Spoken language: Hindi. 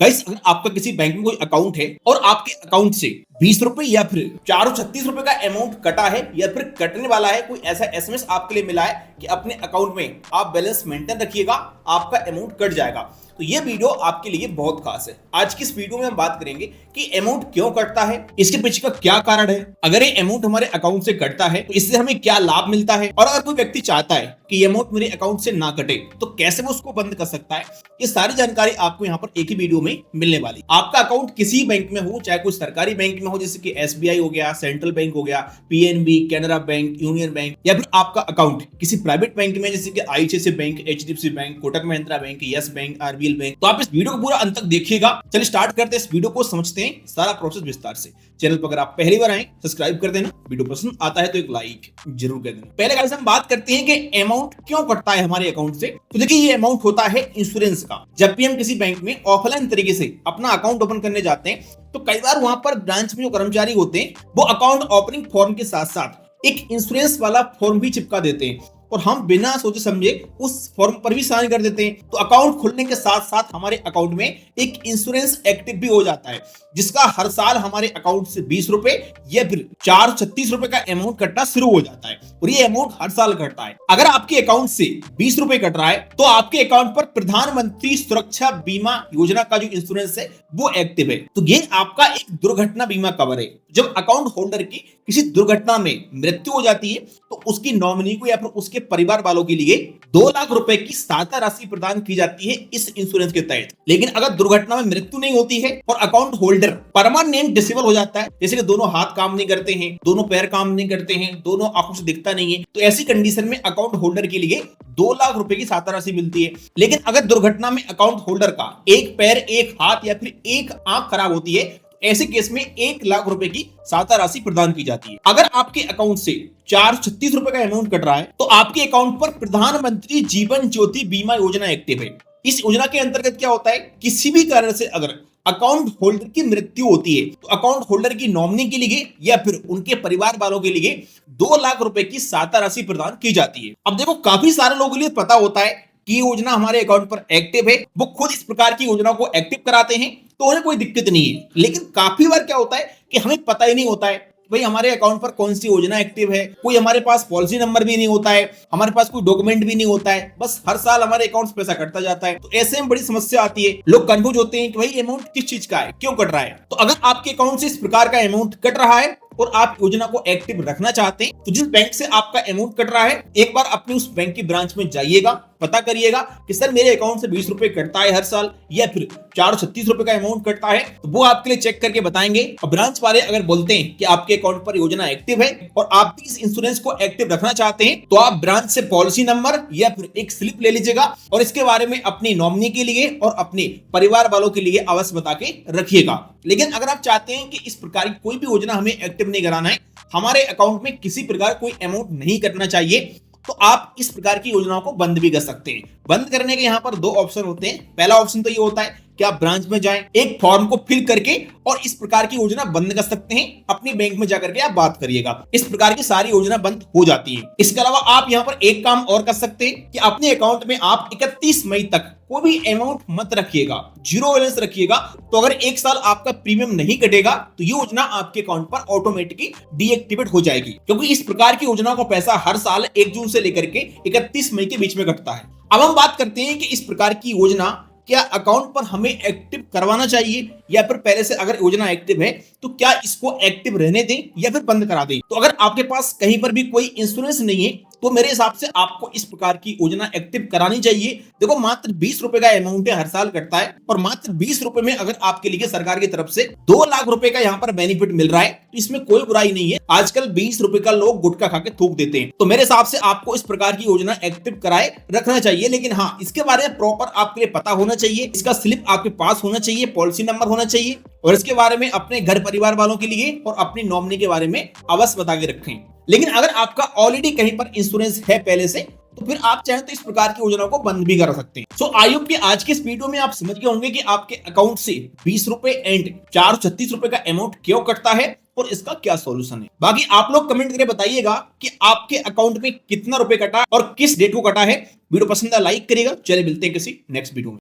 गाइस, अगर आपका किसी बैंक में कोई अकाउंट है और आपके अकाउंट से 20 रुपए या फिर 436 रुपए का अमाउंट कटा है या फिर कटने वाला है, कोई ऐसा एसएमएस आपके लिए मिला है कि अपने अकाउंट में आप बैलेंस मेंटेन रखिएगा, आपका अमाउंट कट जाएगा, तो ये वीडियो आपके लिए बहुत खास है। आज की इस वीडियो में हम बात करेंगे कि अमाउंट क्यों कटता है, इसके पीछे का क्या कारण है, अगर ये अमाउंट हमारे अकाउंट से कटता है तो इससे हमें क्या लाभ मिलता है, और अगर कोई व्यक्ति चाहता है कि ये अमाउंट मेरे अकाउंट से ना कटे तो कैसे वो उसको बंद कर सकता है। ये सारी जानकारी आपको यहाँ पर एक ही वीडियो में मिलने वाली। आपका अकाउंट किसी बैंक में हो, चाहे कोई सरकारी बैंक में हो जैसे कि एसबीआई हो गया, सेंट्रल बैंक हो गया, PNB, Canara bank, union bank, या फिर आपका अकाउंट किसी प्राइवेट बैंक में जैसे कि ICICI bank, HDFC bank, Kotak Mahindra bank, yes bank, RBL bank, तो आप इस वीडियो को पूरा अंत तक देखिएगा। चलिए स्टार्ट करते हैं इस वीडियो को, समझते हैं सारा प्रोसेस विस्तार से। चैनल पर अगर आप पहली बार आए सब्सक्राइब कर देना, वीडियो पसंद आता है तो एक लाइक जरूर कर देना। पहले गाइस हम बात करते हैं कि अमाउंट क्यों कटता है हमारे अकाउंट से। तो देखिए, ये अमाउंट होता है इंश्योरेंस का। जब भी हम किसी बैंक में ऑफलाइन तरीके से अपना अकाउंट ओपन करने जाते हैं तो कई बार वहां पर ब्रांच में जो कर्मचारी होते हैं वो अकाउंट ओपनिंग फॉर्म के साथ साथ एक इंश्योरेंस वाला फॉर्म भी चिपका देते हैं और हम बिना सोचे समझे उस फॉर्म पर भी साइन कर देते हैं। तो अकाउंट खुलने के साथ साथ हमारे अकाउंट में एक इंश्योरेंस एक्टिव भी हो जाता है, जिसका हर साल हमारे अकाउंट से 20 रुपए या फिर 436 रुपए का अमाउंट कटना शुरू हो जाता है, और ये अमाउंट हर साल कटता है। अगर आपके अकाउंट से 20 रुपए कट रहा है तो आपके अकाउंट पर प्रधानमंत्री सुरक्षा बीमा योजना का जो इंश्योरेंस है वो एक्टिव है। तो ये आपका एक दुर्घटना बीमा कवर है। जब अकाउंट होल्डर की किसी दुर्घटना में मृत्यु हो जाती है तो उसकी नॉमिनी को या फिर उसके परिवार वालों के लिए 2 लाख रुपए की सहायता राशि प्रदान की जाती है इस इंश्योरेंस के तहत। लेकिन अगर दुर्घटना में मृत्यु नहीं होती है और अकाउंट होल्डर परमानेंट डिसेबल हो जाता है, जैसे कि दोनों हाथ काम नहीं करते हैं, दोनों पैर काम नहीं करते हैं, दोनों आंखों से दिखता नहीं है, तो ऐसी कंडीशन में अकाउंट होल्डर के लिए 2 लाख रुपए की सहायता राशि मिलती है। लेकिन अगर दुर्घटना में अकाउंट होल्डर का एक पैर, एक हाथ या फिर एक आंख खराब होती है, ऐसे केस में 1 लाख रुपए की सहायता राशि प्रदान की जाती है। अगर आपके अकाउंट से 436 रुपए का अमाउंट कट रहा है तो आपके अकाउंट पर प्रधानमंत्री जीवन ज्योति बीमा योजना एक्टिव है। इस योजना के अंतर्गत क्या होता है, किसी भी कारण से अगर अकाउंट होल्डर की मृत्यु होती है तो अकाउंट होल्डर की नॉमिनी के लिए या फिर उनके परिवार वालों के लिए 2 लाख रुपए की सहायता राशि प्रदान की जाती है। अब देखो, काफी सारे लोगों के लिए पता होता है कि योजना हमारे अकाउंट पर एक्टिव है, वो खुद इस प्रकार की योजना को एक्टिव कराते हैं तो उन्हें कोई दिक्कत नहीं है। लेकिन काफी बार क्या होता है कि हमें पता ही नहीं होता है भाई हमारे अकाउंट पर कौन सी योजना एक्टिव है, कोई हमारे पास पॉलिसी नंबर भी नहीं होता है, हमारे पास कोई डॉक्यूमेंट भी नहीं होता है, बस हर साल हमारे अकाउंट से पैसा कटता जाता है। तो ऐसे में बड़ी समस्या आती है, लोग कंफ्यूज होते हैं कि भाई अमाउंट किस चीज का है, क्यों कट रहा है। तो अगर आपके अकाउंट से इस प्रकार का अमाउंट कट रहा है और आप योजना को एक्टिव रखना चाहते हैं तो जिस बैंक से आपका अमाउंट कट रहा है एक बार अपनी उस बैंक की ब्रांच में जाइएगा, पता करिएगा कि सर मेरे अकाउंट से 20 रुपए कटता है हर साल या फिर 436 रुपए का अमाउंट कटता है, तो वो आपके लिए चेक करके बताएंगे। और ब्रांच वाले अगर बोलते हैं कि आपके अकाउंट पर योजना एक्टिव है और आप इस इंश्योरेंस को एक्टिव रखना चाहते हैं तो आप ब्रांच से पॉलिसी नंबर या फिर एक स्लिप ले लीजिएगा और इसके बारे में अपनी नॉमिनी के लिए और अपने परिवार वालों के लिए अवश्य बता के रखिएगा। लेकिन अगर आप चाहते हैं कि इस प्रकार की कोई भी योजना हमें एक्टिव नहीं कराना है, हमारे अकाउंट में किसी प्रकार कोई अमाउंट नहीं कटना चाहिए, तो आप इस प्रकार की योजनाओं को बंद भी कर सकते हैं। बंद करने के यहाँ पर 2 ऑप्शन होते हैं। पहला ऑप्शन तो ये होता है कि आप ब्रांच में जाएं, एक फॉर्म को फिल करके और इस प्रकार की योजना बंद कर सकते हैं। अपनी बैंक में जाकर के आप बात करिएगा, इस प्रकार की सारी योजना बंद हो जाती है। इसके अलावा आप यहाँ पर एक काम और कर सकते हैं कि अपने अकाउंट में आप 31 मई तक कोई भी अमाउंट मत रखिएगा, जीरो बैलेंस रखिएगा। तो अगर एक साल आपका प्रीमियम नहीं कटेगा तो ये योजना आपके अकाउंट पर ऑटोमेटिकली डीएक्टिवेट हो जाएगी, क्योंकि इस प्रकार की योजना का पैसा हर साल 1 जून से लेकर के 31 मई के बीच में कटता है। अब हम बात करते हैं कि इस प्रकार की योजना क्या अकाउंट पर हमें एक्टिव करवाना चाहिए या फिर पहले से अगर योजना एक्टिव है तो क्या इसको एक्टिव रहने दें या फिर बंद करा दें। तो अगर आपके पास कहीं पर भी कोई इंश्योरेंस नहीं है तो मेरे हिसाब से आपको इस प्रकार की योजना एक्टिव करानी चाहिए। देखो, मात्र 20 रुपए का अमाउंट है, हर साल कटता है, और मात्र 20 रुपए में अगर आपके लिए सरकार की तरफ से 2 लाख रुपए का यहाँ पर बेनिफिट मिल रहा है तो इसमें कोई बुराई नहीं है। आजकल 20 रुपए का लोग गुटखा खा के थूक देते हैं, तो मेरे हिसाब से आपको इस प्रकार की योजना एक्टिव कराए रखना चाहिए। लेकिन हाँ, इसके बारे में प्रॉपर आपके लिए पता होना चाहिए, इसका स्लिप आपके पास होना चाहिए, पॉलिसी नंबर होना चाहिए, और इसके बारे में अपने घर परिवार वालों के लिए और अपनी नॉमिनी के बारे में अवश्य बता के रखें। लेकिन अगर आपका ऑलरेडी कहीं पर इंश्योरेंस है पहले से तो फिर आप चाहें तो इस प्रकार की योजनाओं को बंद भी कर सकते हैं। सो आई होप कि आज के इस वीडियो में आप समझ गए होंगे कि आपके अकाउंट से 20 रुपए एंड 436 रुपए का अमाउंट क्यों कटता है और इसका क्या सॉल्यूशन है। बाकी आप लोग कमेंट करके बताइएगा कि आपके अकाउंट में कितना रुपए कटा और किस डेट को कटा है। वीडियो पसंद है लाइक करिएगा। चलिए मिलते हैं किसी नेक्स्ट वीडियो में।